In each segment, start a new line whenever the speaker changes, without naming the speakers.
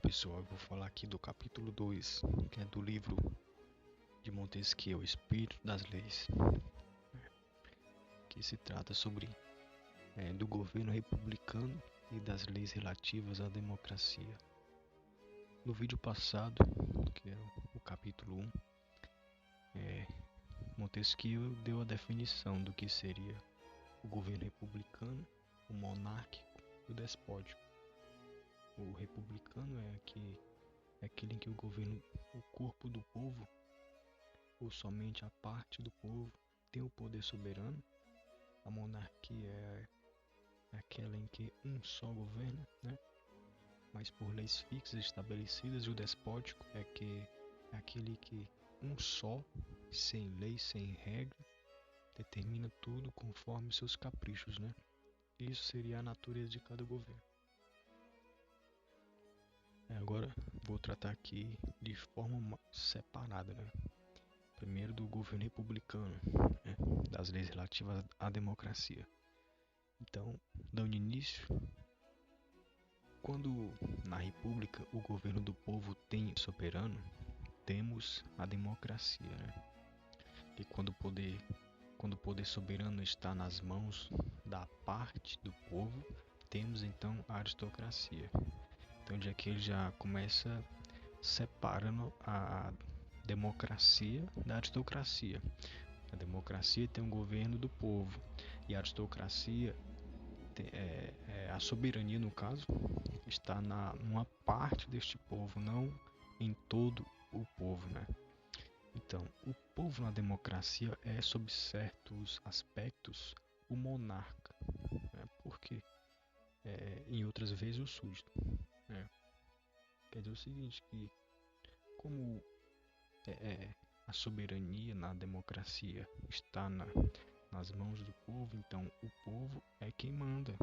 pessoal, eu vou falar aqui do capítulo 2, que é do livro de Montesquieu, O Espírito das Leis, que se trata sobre do governo republicano e das leis relativas à democracia. No vídeo passado, que é o capítulo 1, Montesquieu deu a definição do que seria o governo republicano, o monárquico e o despótico. O republicano é aquele em que o governo, o corpo do povo, ou somente a parte do povo, tem o poder soberano. A monarquia é aquela em que um só governa, mas por leis fixas estabelecidas. E o despótico é aquele que um só, sem lei, sem regra, determina tudo conforme seus caprichos, Isso seria a natureza de cada governo. Agora vou tratar aqui de forma separada, Primeiro do governo republicano, das leis relativas à democracia. Então, dando início, quando na república o governo do povo tem soberano, temos a democracia, E quando o poder soberano está nas mãos da parte do povo, temos então a aristocracia. Então, onde é que ele já começa separando a democracia da aristocracia. A democracia tem um governo do povo e a aristocracia, a soberania no caso, está numa parte deste povo, não em todo o povo, Então, o povo na democracia é, sob certos aspectos, o monarca, porque em outras vezes o súdito. Quer dizer o seguinte, que como a soberania na democracia está nas mãos do povo, então o povo é quem manda,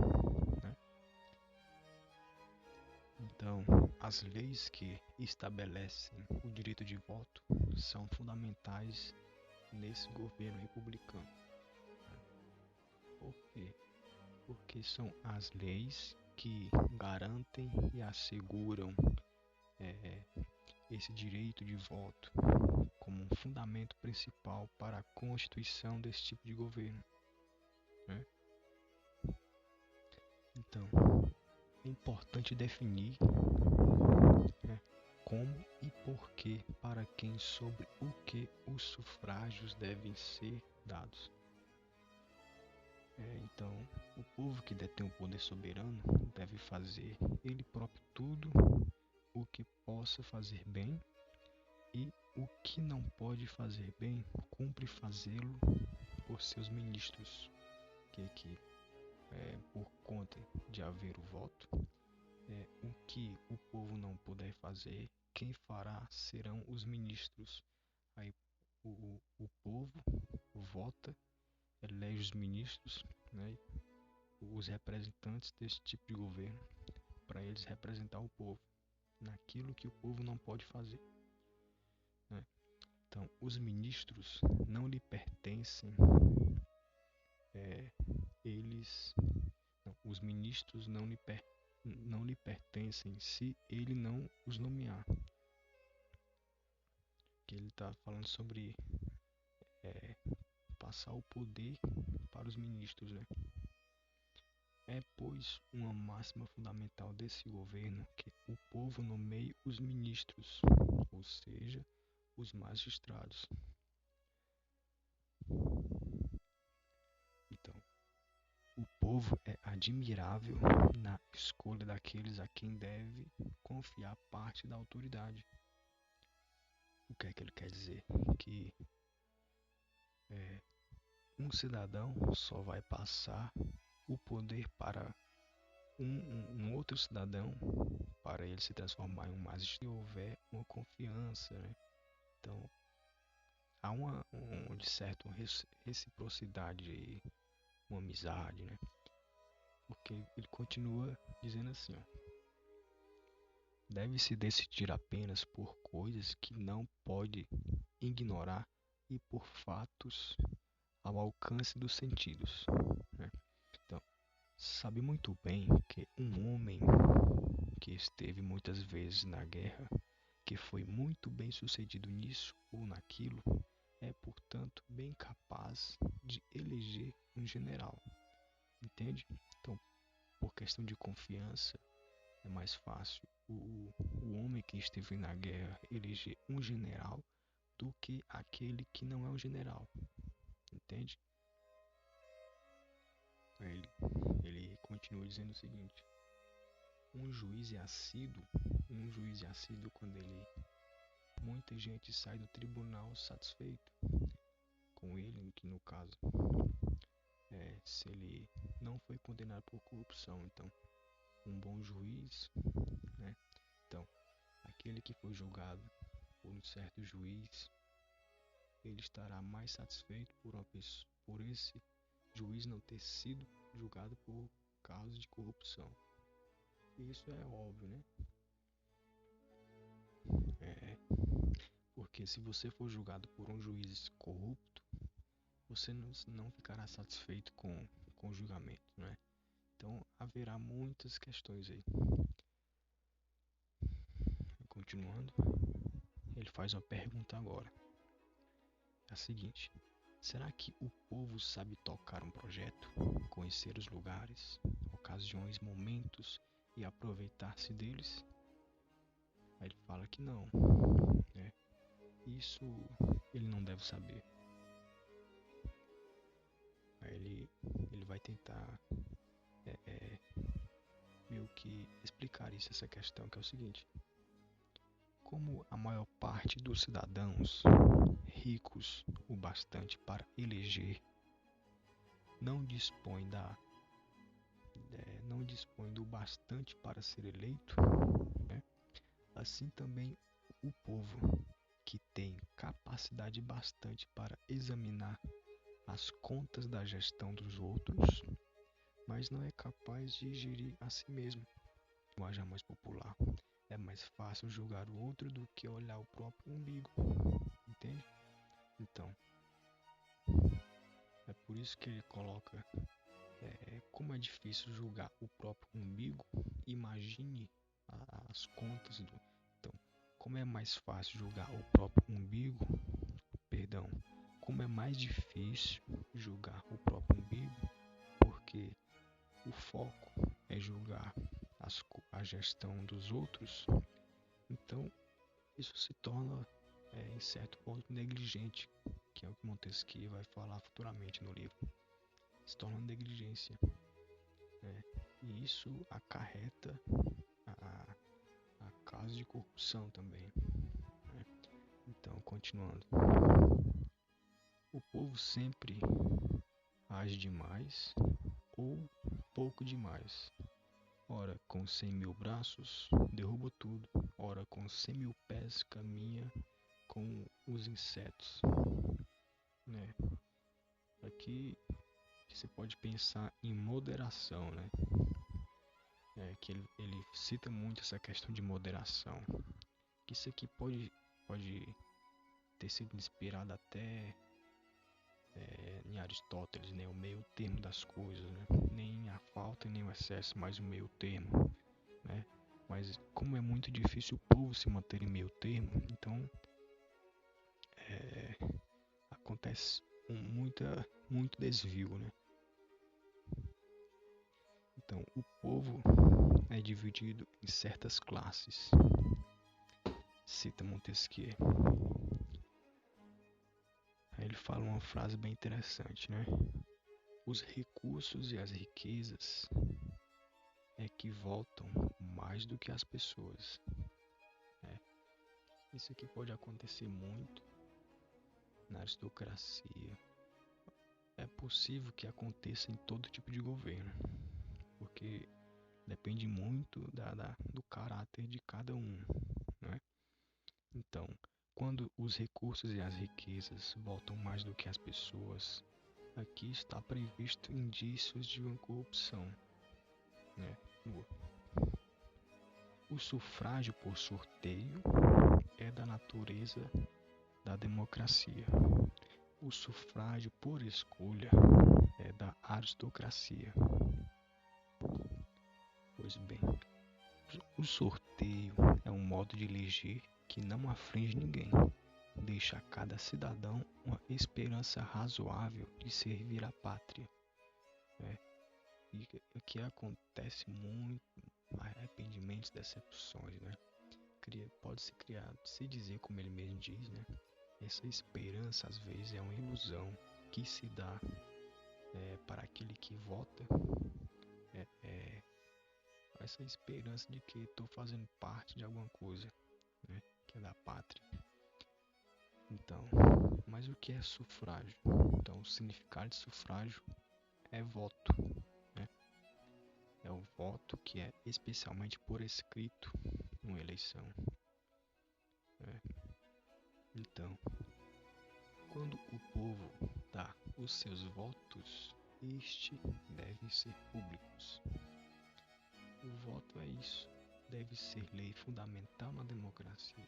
Então, as leis que estabelecem o direito de voto são fundamentais nesse governo republicano. Por quê? Porque são as leis que garantem e asseguram esse direito de voto como um fundamento principal para a constituição desse tipo de governo. Então, é importante definir como e porquê, para quem, sobre o que os sufrágios devem ser dados. Então, o povo que detém o poder soberano deve fazer ele próprio tudo o que possa fazer bem, e o que não pode fazer bem, cumpre fazê-lo por seus ministros, que por conta de haver o voto, o que o povo não puder fazer, quem fará serão os ministros. Aí o povo vota, elege os ministros, os representantes desse tipo de governo, para eles representar o povo naquilo que o povo não pode fazer. Então, os ministros não lhe pertencem, os ministros não lhe pertencem se ele não os nomear. Que ele está falando sobre passar o poder para os ministros, É, pois, uma máxima fundamental desse governo que o povo nomeie os ministros, ou seja, os magistrados. Então, o povo é admirável na escolha daqueles a quem deve confiar parte da autoridade. O que é que ele quer dizer? Que um cidadão só vai passar o poder para um outro cidadão, para ele se transformar em um magistrado, se houver uma confiança, Então, há de certo, uma reciprocidade aí, uma amizade, Porque ele continua dizendo assim, deve-se decidir apenas por coisas que não pode ignorar e por fatos ao alcance dos sentidos. Então, sabe muito bem que um homem que esteve muitas vezes na guerra, que foi muito bem sucedido nisso ou naquilo, é, portanto, bem capaz de eleger um general, entende? Então, por questão de confiança, é mais fácil o homem que esteve na guerra eleger um general do que aquele que não é um general, entende? Ele, ele continua dizendo o seguinte: um juiz é assíduo, quando muita gente sai do tribunal satisfeito com ele, que no caso se ele não foi condenado por corrupção. Então, um bom juiz, né? Então, aquele que foi julgado por um certo juiz, ele estará mais satisfeito por esse juiz não ter sido julgado por causa de corrupção. Isso é óbvio, né? Porque se você for julgado por um juiz corrupto, você não ficará satisfeito com o julgamento, né? Então haverá muitas questões aí. Continuando, ele faz uma pergunta agora. É a seguinte: será que o povo sabe tocar um projeto, conhecer os lugares, ocasiões, momentos e aproveitar-se deles? Aí ele fala que não, né? Isso ele não deve saber. Aí ele vai tentar meio que explicar essa questão, que é o seguinte: como a maior parte dos cidadãos ricos o bastante para eleger não dispõe do bastante para ser eleito, né? Assim também o povo que tem capacidade bastante para examinar as contas da gestão dos outros, mas não é capaz de gerir a si mesmo. Linguagem mais popular: é mais fácil julgar o outro do que olhar o próprio umbigo, entende? Então, é por isso que ele coloca como é difícil julgar o próprio umbigo. Imagine as contas do... Então, como é mais fácil julgar o próprio umbigo, como é mais difícil julgar o próprio umbigo, porque o foco é julgar a gestão dos outros. Então, isso se torna, em certo ponto, negligente, que é o que Montesquieu vai falar futuramente no livro. Se torna negligência, né? E isso acarreta a casos de corrupção também, né? Então, continuando, o povo sempre age demais ou pouco demais. Ora, com 100.000 braços, derruba tudo. Ora, com 100.000 pés, caminha com os insetos, né? Aqui você pode pensar em moderação, né? Que ele cita muito essa questão de moderação. Que isso aqui pode ter sido inspirado até em Aristóteles, né? O meio termo das coisas, né? Nem a falta nem o excesso, mas o meio termo, né? Mas como é muito difícil o povo se manter em meio termo, então acontece muito desvio, né? Então o povo é dividido em certas classes, cita Montesquieu. Aí ele fala uma frase bem interessante, né? Os recursos e as riquezas é que voltam mais do que as pessoas. Isso aqui pode acontecer muito na aristocracia. É possível que aconteça em todo tipo de governo, porque depende muito do caráter de cada um, né? Então, quando os recursos e as riquezas voltam mais do que as pessoas, aqui está previsto indícios de uma corrupção, né? O sufrágio por sorteio é da natureza da democracia. O sufrágio por escolha é da aristocracia. Pois bem, O sorteio é um modo de eleger que não aflige ninguém, deixa a cada cidadão uma esperança razoável de servir a pátria. Né? E o que acontece muito, arrependimentos, decepções, né? Pode-se criar, se dizer como ele mesmo diz, né? Essa esperança às vezes é uma ilusão que se dá para aquele que vota, é, é, essa esperança de que estou fazendo parte de alguma coisa, né? Que é da pátria. Então, mas o que é sufrágio? Então, o significado de sufrágio é voto, né? É o voto que é especialmente por escrito numa eleição. Né? Então, quando o povo dá os seus votos, estes devem ser públicos. O voto é isso, deve ser lei fundamental na democracia.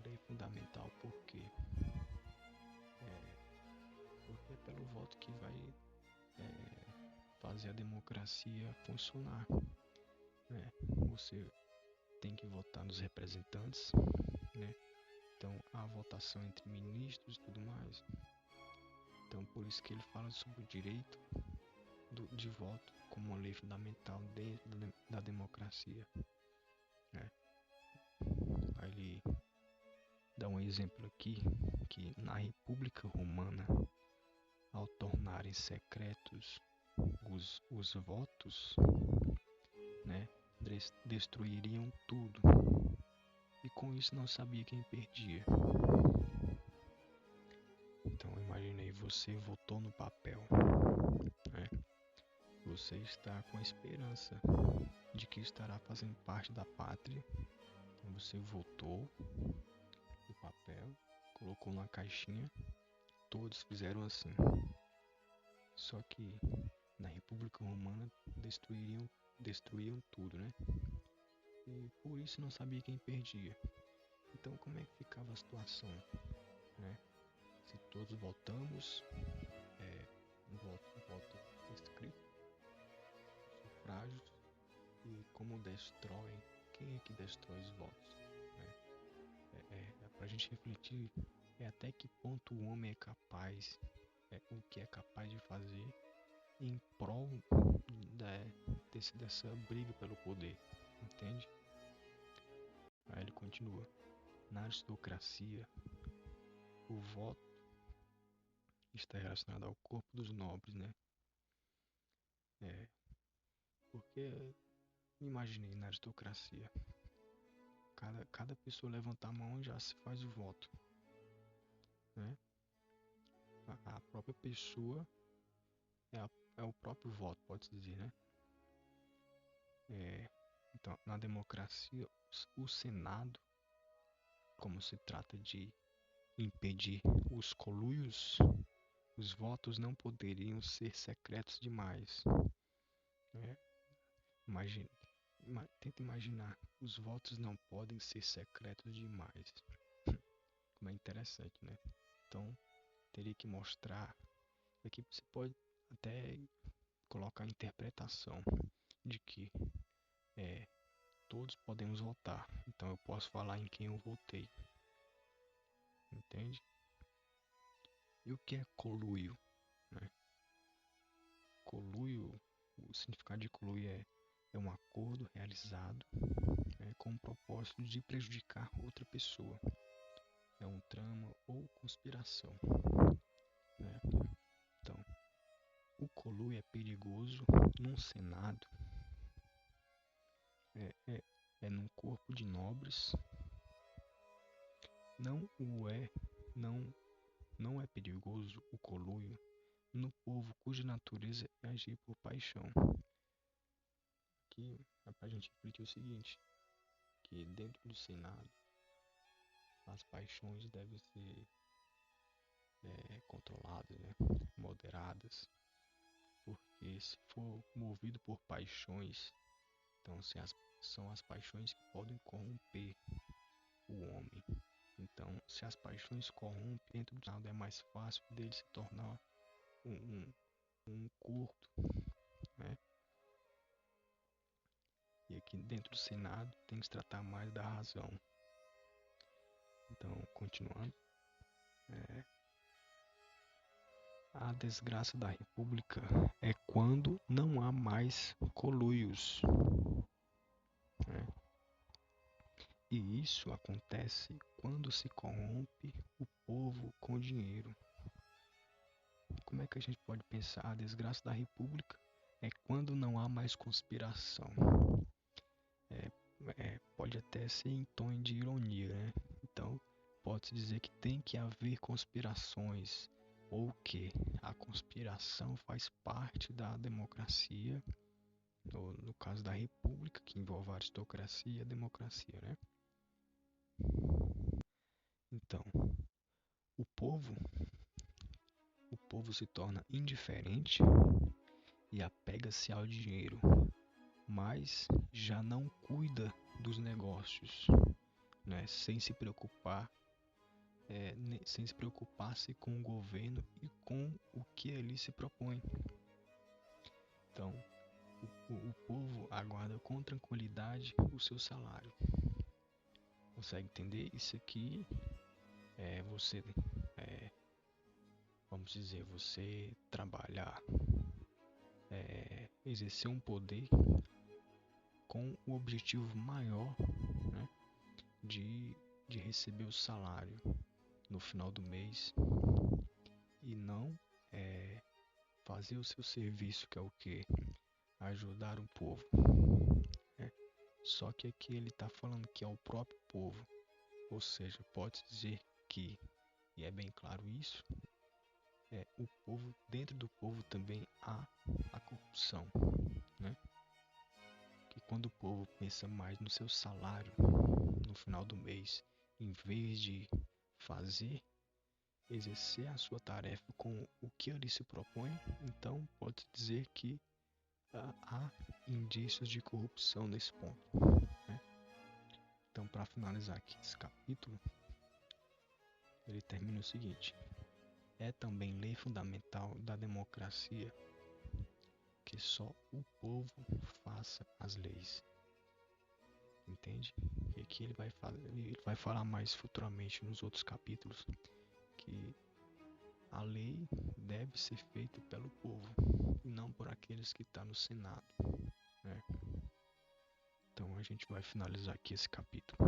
Lei fundamental porque é pelo voto que vai fazer a democracia funcionar. Né? Você tem que votar nos representantes, né? Então há votação entre ministros e tudo mais. Então por isso que ele fala sobre o direito de voto como uma lei fundamental dentro da democracia. Né? Aí ele dá um exemplo aqui que na República Romana, ao tornarem secretos os votos, né, destruiriam tudo. E com isso não sabia quem perdia. Então imaginei, você votou no papel, né? Você está com a esperança de que estará fazendo parte da pátria. Então você votou no papel, colocou na caixinha, todos fizeram assim. Só que na República Romana destruíam tudo, né? E por isso não sabia quem perdia. Então como é que ficava a situação, né? Se todos votamos, voto escrito, sufrágios, e como destroem, quem é que destrói os votos? Né? Para a gente refletir até que ponto o homem é capaz, o que é capaz de fazer em prol dessa briga pelo poder, entende? Aí ele continua, na aristocracia, o voto está relacionado ao corpo dos nobres, né? Porque imaginei na aristocracia, cada pessoa levanta a mão e já se faz o voto, né? A própria pessoa é o próprio voto, pode-se dizer, né? Então, na democracia, o Senado, como se trata de impedir os coluios, os votos não poderiam ser secretos demais. Né? Tenta imaginar, os votos não podem ser secretos demais. Como é interessante, né? Então, teria que mostrar. Aqui você pode até colocar a interpretação de que todos podemos votar. Então eu posso falar em quem eu votei. Entende? E o que é coluio? Né? Coluio, o significado de coluio é um acordo realizado, né, com o propósito de prejudicar outra pessoa. É um trama ou conspiração. Né? Então, o coluio é perigoso num senado, num corpo de nobres. Não o é, não é perigoso o coluio no povo cuja natureza é agir por paixão. Aqui é para a gente refletir o seguinte, que dentro do Senado as paixões devem ser controladas, né? Moderadas, porque se for movido por paixões, então são as paixões que podem corromper o homem. Então, se as paixões corrompem, dentro do Senado é mais fácil dele se tornar um corpo, né? E aqui dentro do Senado tem que se tratar mais da razão. Então, continuando. A desgraça da República é quando não há mais conluios, né? E isso acontece quando se corrompe o povo com dinheiro. Como é que a gente pode pensar? A desgraça da República é quando não há mais conspiração. Pode até ser em tom de ironia, né? Então, pode-se dizer que tem que haver conspirações, ou que a conspiração faz parte da democracia, ou no caso da República, que envolve a aristocracia e a democracia, né? Então, o povo, o povo se torna indiferente e apega-se ao dinheiro, mas já não cuida dos negócios, né? Sem se preocupar-se com o governo e com o que ele se propõe. Então, o povo aguarda com tranquilidade o seu salário. Consegue entender? Isso aqui você, vamos dizer, você trabalhar, exercer um poder com o objetivo maior, né, de receber o salário no final do mês e não fazer o seu serviço, que é o que? Ajudar o povo. Né? Só que aqui ele está falando que é o próprio povo, ou seja, pode dizer que, e é bem claro isso, o povo, dentro do povo também há a corrupção, né? Que quando o povo pensa mais no seu salário no final do mês, em vez de exercer a sua tarefa com o que ele se propõe, então pode dizer que há indícios de corrupção nesse ponto, né? Então, para finalizar aqui esse capítulo, ele termina o seguinte: é também lei fundamental da democracia que só o povo faça as leis. Entende? E aqui ele vai falar mais futuramente nos outros capítulos que a lei deve ser feita pelo povo e não por aqueles que estão no Senado, né? Então a gente vai finalizar aqui esse capítulo.